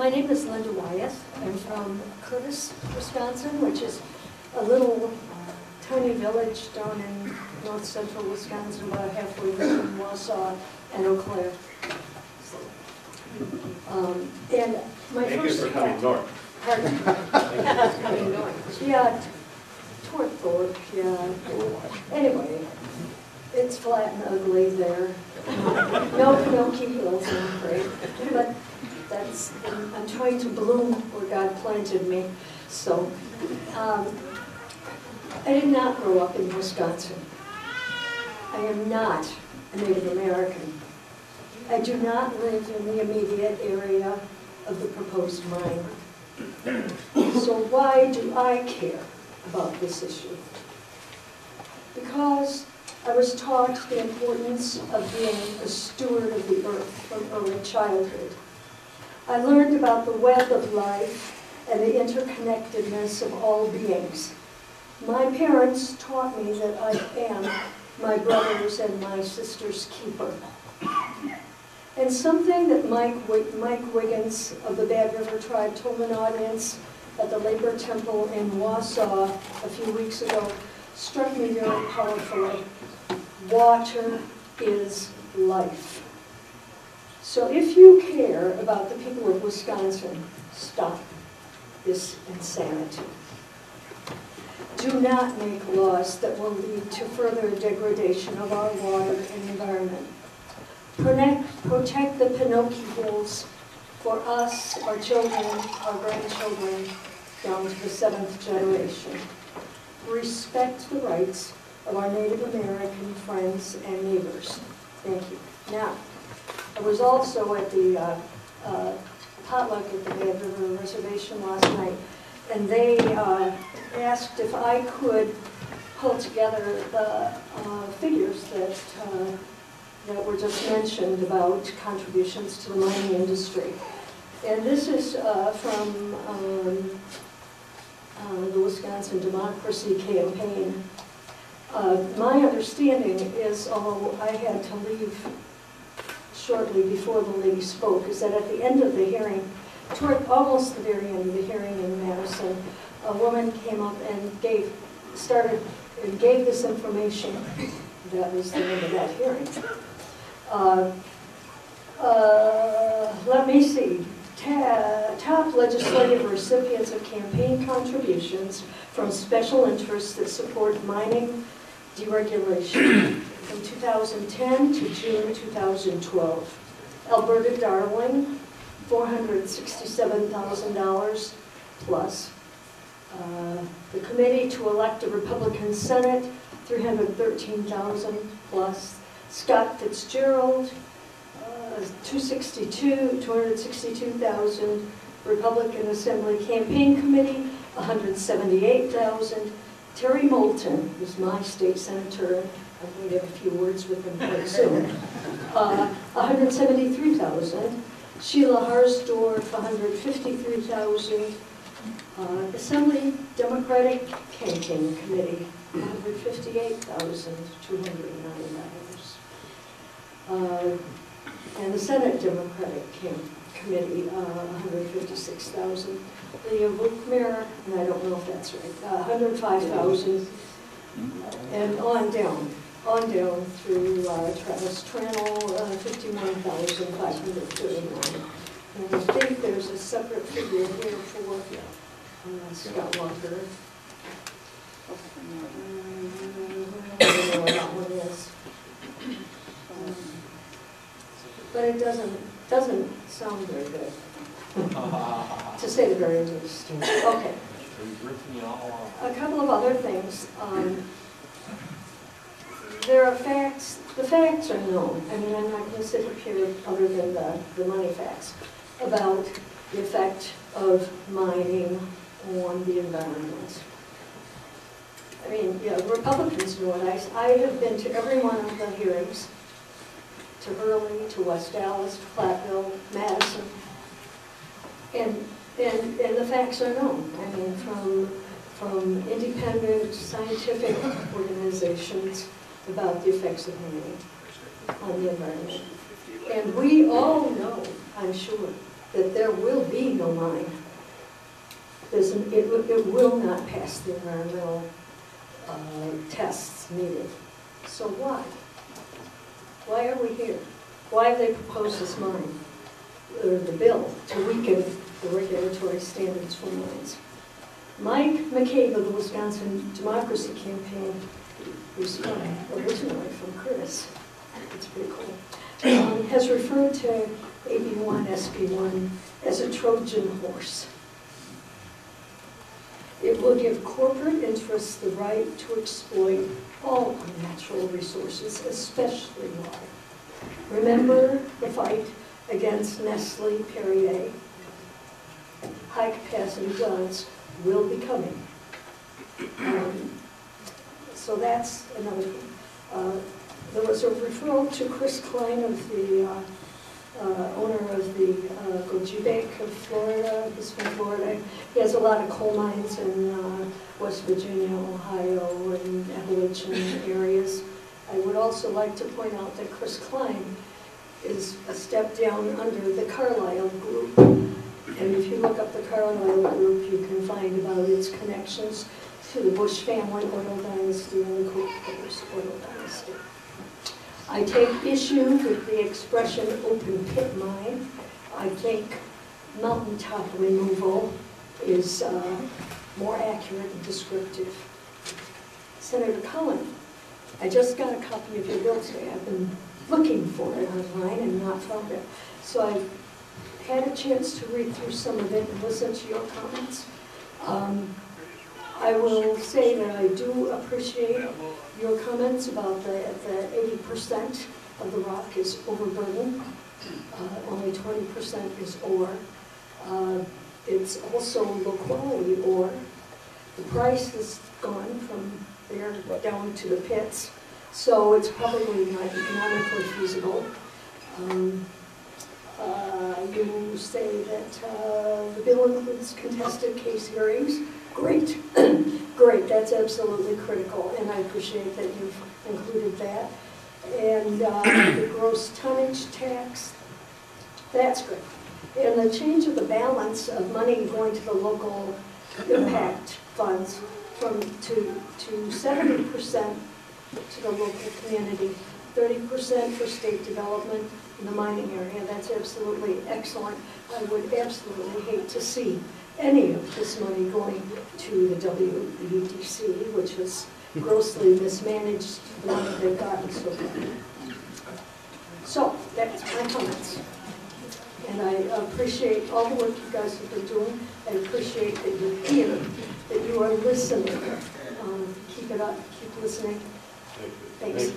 My name is Linda Wyeth. I'm from Curtis, Wisconsin, which is a little tiny village down in north central Wisconsin, about halfway between Wausau and Eau Claire. And my Thank first you for coming north. Pardon? Coming north. Yeah, toward Thorpe, yeah. Anyway, it's flat and ugly there. No Penokee hills, I'm afraid. But that's, I'm trying to bloom where God planted me. So, I did not grow up in Wisconsin. I am not a Native American. I do not live in the immediate area of the proposed mine. So why do I care about this issue? Because I was taught the importance of being a steward of the earth from early childhood. I learned about the web of life and the interconnectedness of all beings. My parents taught me that I am my brother's and my sister's keeper. And something that Mike Wiggins of the Bad River Tribe told an audience at the Labor Temple in Wausau a few weeks ago struck me very powerfully. Water is life. So if you care about the people of Wisconsin, stop this insanity. Do not make laws that will lead to further degradation of our water and environment. Protect the Penokee holes for us, our children, our grandchildren, down to the 7th generation. Respect the rights of our Native American friends and neighbors. Thank you. Now, I was also at the potluck at the Bad River Reservation last night, and they asked if I could pull together the figures that were just mentioned about contributions to the mining industry. And this is from the Wisconsin Democracy Campaign. My understanding is, although I had to leave shortly before the lady spoke, is that at the end of the hearing, toward almost the very end of the hearing in Madison, a woman came up and gave this information. That was the end of that hearing. Let me see. Top legislative recipients of campaign contributions from special interests that support mining deregulation from 2010 to June 2012. Alberta Darling, $467,000 plus. The committee to elect a Republican Senate, $313,000 plus. Scott Fitzgerald, $262,000. Republican Assembly Campaign Committee, $178,000. Terry Moulton, who's my state senator, I'm going to have a few words with him very soon, $173,000. Sheila Harsdorf, $153,000. Assembly Democratic Campaign Committee, $158,209. And the Senate Democratic Committee, $156,000. The Bookmare, and I don't know if that's right, $105,000, and on down through Travis Tranel, $51,539. And I think there's a separate figure here for Scott Walker. I don't know what that one is. But it doesn't sound very good, to say the very least. Okay. A couple of other things. There are facts. The facts are known. I mean, I'm not going to sit up here other than the money facts about the effect of mining on the environment. I mean, yeah, Republicans know it. I have been to every one of the hearings, to Hurley, to West Dallas, to Platteville, Madison, and the facts are known. I mean, from independent scientific organizations about the effects of mining on the environment. And we all know, I'm sure, that there will be no mine. It will not pass the environmental tests needed. So why? Why are we here? Why have they proposed this mine, or the bill, to weaken the regulatory standards for mines? Mike McCabe of the Wisconsin Democracy Campaign, who's originally from Curtis, it's pretty cool, has referred to AB1, SB1 as a Trojan horse. It will give corporate interests the right to exploit all our natural resources, especially water. Remember the fight against Nestle Perrier? High-capacity wells will be coming. So that's another thing. There was a referral to Chris Klein, of the owner of the Gojibek of Florida. He's from Florida. He has a lot of coal mines in West Virginia, Ohio, and Appalachian areas. I would also like to point out that Chris Klein is a step down under the Carlyle Group. And if you look up the Carlyle Group, you can find about its connections to the Bush family, oil dynasty, and the Koch brothers oil dynasty. I take issue with the expression open pit mine. I think mountaintop removal is more accurate and descriptive. Senator Cullen, I just got a copy of your bill today. I've been looking for it online and not found it. So I've had a chance to read through some of it and listen to your comments. I will say that I do appreciate your comments about the 80% of the rock is overburden. Only 20% is ore. It's also low quality ore. The price has gone from there down to the pits, so it's probably not economically feasible. You say that the bill includes contested case hearings. Great, great, that's absolutely critical, and I appreciate that you've included that. And the gross tonnage tax, that's great. And the change of the balance of money going to the local impact funds to 70% to the local community, 30% for state development in the mining area. That's absolutely excellent. I would absolutely hate to see any of this money going to the WEDC, which was grossly mismanaged, the money they've gotten so far. So that's my comments. And I appreciate all the work you guys have been doing. I appreciate that you're here, that you are listening. Keep it up, keep listening. Thanks.